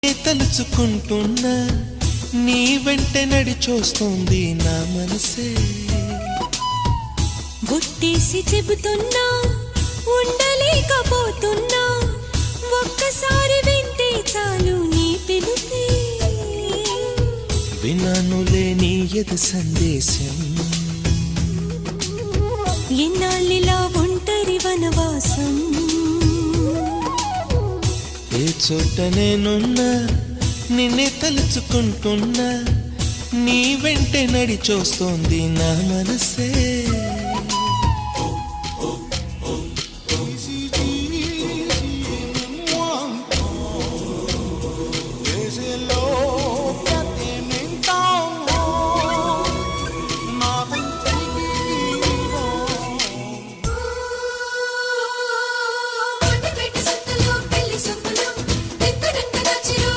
తలుచుకుంటున్నా నీ వెంట నడిచొస్తోంది నా మనసే. బొట్టేసి చెబుతున్నా ఉండలేకపోతున్నా, ఒక్కసారి వింటే చాలు నీ పిలుపే. వినానులే నీ ఎదు సందేశం, ఎన్నాళ్ళిలా ఒంటరి వనవాసం. ఏ చోట నేనున్నా నిన్నే తలుచుకుంటున్నా నీ వెంట నడిచొస్తోంది నా మనసే.